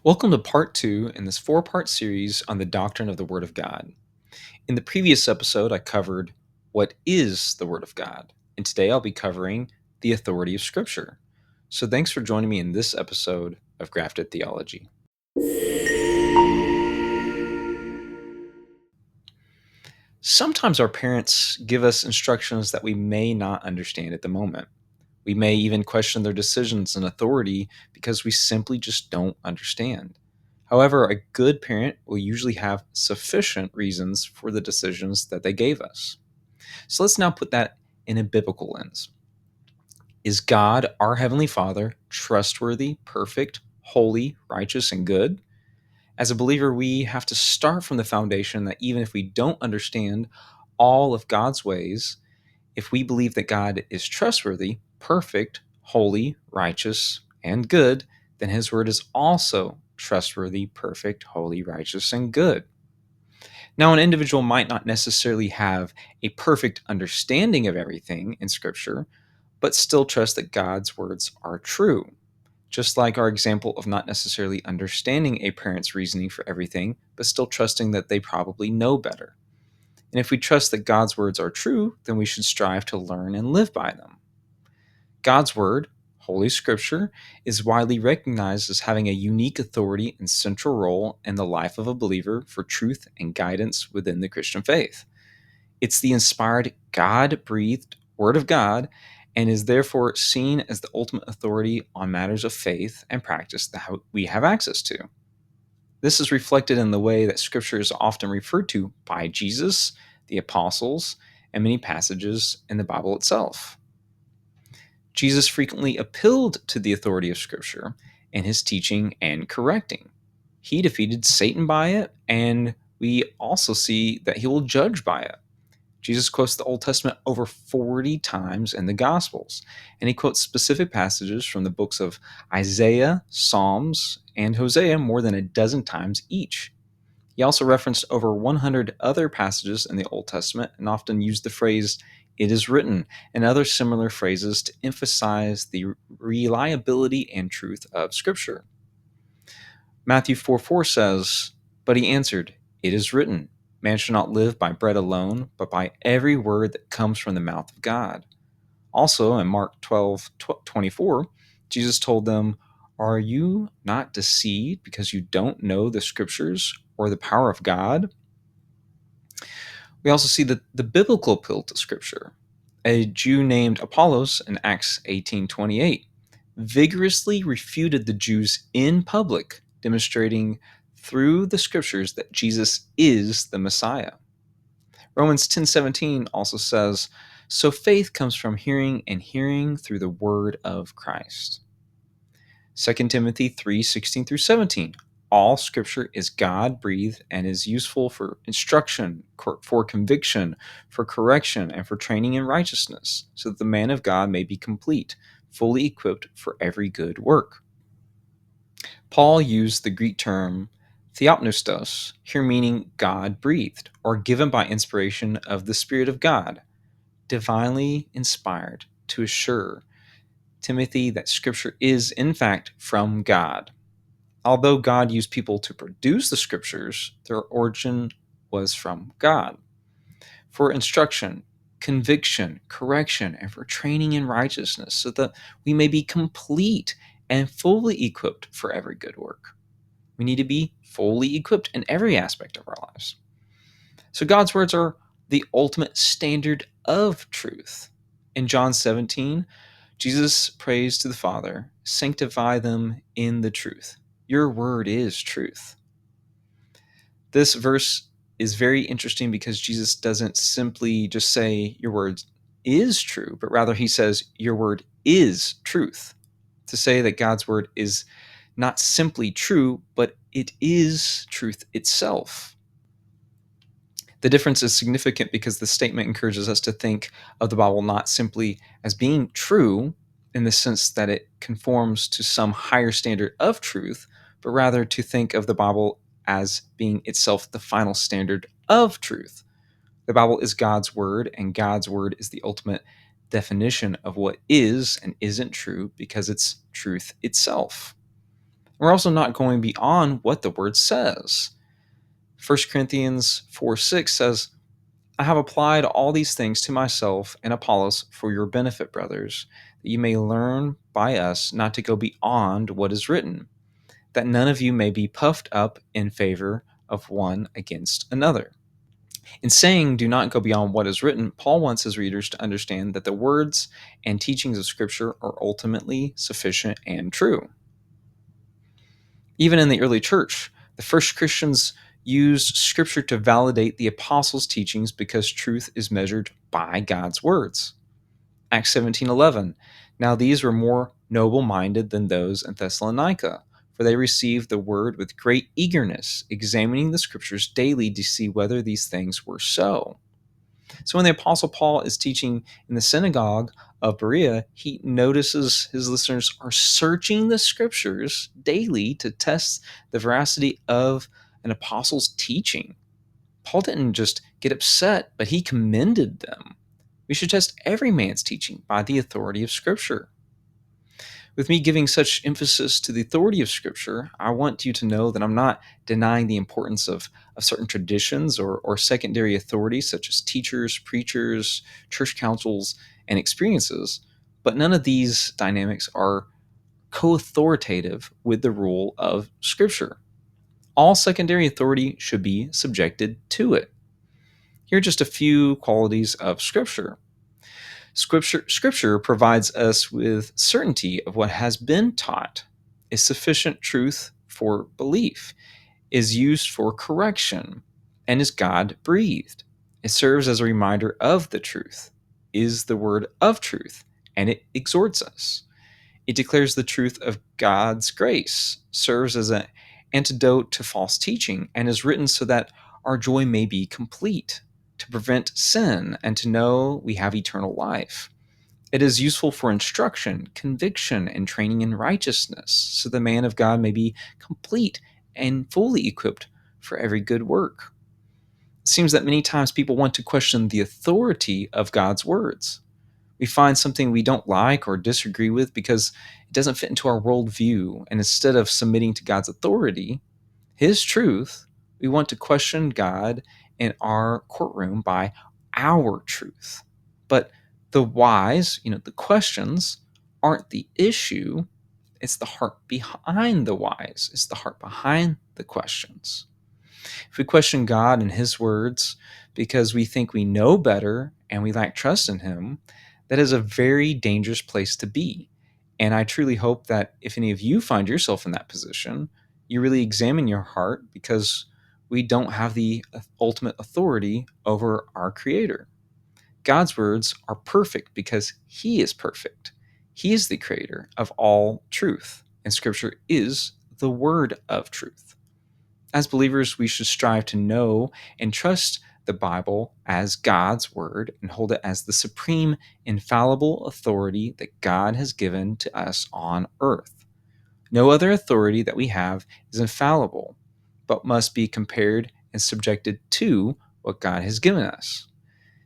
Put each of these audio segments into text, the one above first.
Welcome to part two in this four-part series on the doctrine of the Word of God. In the previous episode, I covered what is the Word of God, and today I'll be covering the authority of Scripture. So thanks for joining me in this episode of Grafted Theology. Sometimes our parents give us instructions that we may not understand at the moment. We may even question their decisions and authority because we simply just don't understand. However, a good parent will usually have sufficient reasons for the decisions that they gave us. So let's now put that in a biblical lens. Is God, our Heavenly Father, trustworthy, perfect, holy, righteous, and good? As a believer, we have to start from the foundation that even if we don't understand all of God's ways, if we believe that God is trustworthy, perfect, holy, righteous, and good, then His Word is also trustworthy, perfect, holy, righteous, and good. Now, an individual might not necessarily have a perfect understanding of everything in Scripture, but still trust that God's words are true. Just like our example of not necessarily understanding a parent's reasoning for everything, but still trusting that they probably know better. And if we trust that God's words are true, then we should strive to learn and live by them. God's Word, Holy Scripture, is widely recognized as having a unique authority and central role in the life of a believer for truth and guidance within the Christian faith. It's the inspired, God-breathed Word of God and is therefore seen as the ultimate authority on matters of faith and practice that we have access to. This is reflected in the way that Scripture is often referred to by Jesus, the apostles, and many passages in the Bible itself. Jesus frequently appealed to the authority of Scripture in his teaching and correcting. He defeated Satan by it, and we also see that he will judge by it. Jesus quotes the Old Testament over 40 times in the Gospels, and he quotes specific passages from the books of Isaiah, Psalms, and Hosea more than a dozen times each. He also referenced over 100 other passages in the Old Testament and often used the phrase, "it is written," and other similar phrases to emphasize the reliability and truth of Scripture. Matthew 4:4 says, "But he answered, 'It is written, man shall not live by bread alone, but by every word that comes from the mouth of God.'" Also in Mark 12:24, Jesus told them, "Are you not deceived because you don't know the Scriptures or the power of God?" We also see the biblical appeal to Scripture. A Jew named Apollos in Acts 18:28 vigorously refuted the Jews in public, demonstrating through the Scriptures that Jesus is the Messiah. Romans 10:17 also says, "So faith comes from hearing, and hearing through the word of Christ." 2 Timothy 3:16 through 17. All Scripture is God-breathed and is useful for instruction, for conviction, for correction, and for training in righteousness, so that the man of God may be complete, fully equipped for every good work. Paul used the Greek term theopneustos, here meaning God-breathed, or given by inspiration of the Spirit of God, divinely inspired to assure Timothy that Scripture is, in fact, from God. Although God used people to produce the Scriptures, their origin was from God. For instruction, conviction, correction, and for training in righteousness, so that we may be complete and fully equipped for every good work. We need to be fully equipped in every aspect of our lives. So God's words are the ultimate standard of truth. In John 17, Jesus prays to the Father, "Sanctify them in the truth. Your word is truth." This verse is very interesting because Jesus doesn't simply just say, "Your word is true," but rather he says, "Your word is truth." To say that God's word is not simply true, but it is truth itself. The difference is significant because the statement encourages us to think of the Bible not simply as being true in the sense that it conforms to some higher standard of truth, but rather to think of the Bible as being itself the final standard of truth. The Bible is God's word, and God's word is the ultimate definition of what is and isn't true because it's truth itself. We're also not going beyond what the word says. 1 Corinthians 4:6 says, I have applied all these things to myself and Apollos for your benefit, brothers, that you may learn by us not to go beyond what is written, that none of you may be puffed up in favor of one against another. In saying do not go beyond what is written, Paul wants his readers to understand that the words and teachings of Scripture are ultimately sufficient and true. Even in the early church, the first Christians used Scripture to validate the apostles' teachings because truth is measured by God's words. Acts 17:11. Now these were more noble-minded than those in Thessalonica, for they received the word with great eagerness, examining the Scriptures daily to see whether these things were so. So when the Apostle Paul is teaching in the synagogue of Berea, he notices his listeners are searching the Scriptures daily to test the veracity of an apostle's teaching. Paul didn't just get upset, but he commended them. We should test every man's teaching by the authority of Scripture. With me giving such emphasis to the authority of Scripture, I want you to know that I'm not denying the importance of certain traditions or secondary authorities such as teachers, preachers, church councils, and experiences, but none of these dynamics are co-authoritative with the rule of Scripture. All secondary authority should be subjected to it. Here are just a few qualities of Scripture. Scripture provides us with certainty of what has been taught, is sufficient truth for belief, is used for correction, and is God breathed. It serves as a reminder of the truth, is the word of truth, and it exhorts us. It declares the truth of God's grace, serves as an antidote to false teaching, and is written so that our joy may be complete, to prevent sin, and to know we have eternal life. It is useful for instruction, conviction, and training in righteousness, so the man of God may be complete and fully equipped for every good work. It seems that many times people want to question the authority of God's words. We find something we don't like or disagree with because it doesn't fit into our worldview, and instead of submitting to God's authority, His truth, we want to question God in our courtroom by our truth. But the whys, the questions, aren't the issue. It's the heart behind the whys. It's the heart behind the questions. If we question God and His words because we think we know better and we lack trust in Him, that is a very dangerous place to be. And I truly hope that if any of you find yourself in that position, you really examine your heart, because we don't have the ultimate authority over our Creator. God's words are perfect because He is perfect. He is the creator of all truth, and Scripture is the word of truth. As believers, we should strive to know and trust the Bible as God's word and hold it as the supreme, infallible authority that God has given to us on earth. No other authority that we have is infallible, but must be compared and subjected to what God has given us,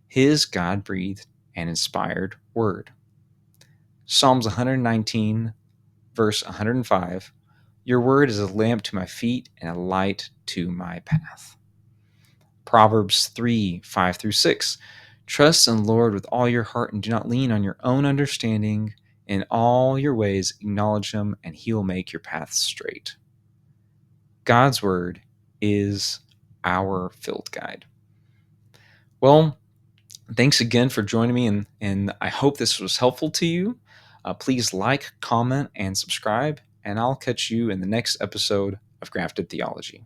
His God-breathed and inspired word. Psalms 119, verse 105, your word is a lamp to my feet and a light to my path. Proverbs 3, 5 through 6, trust in the Lord with all your heart and do not lean on your own understanding. In all your ways acknowledge Him and He will make your paths straight. God's word is our field guide. Well, thanks again for joining me, and I hope this was helpful to you. Please like, comment, and subscribe, and I'll catch you in the next episode of Grafted Theology.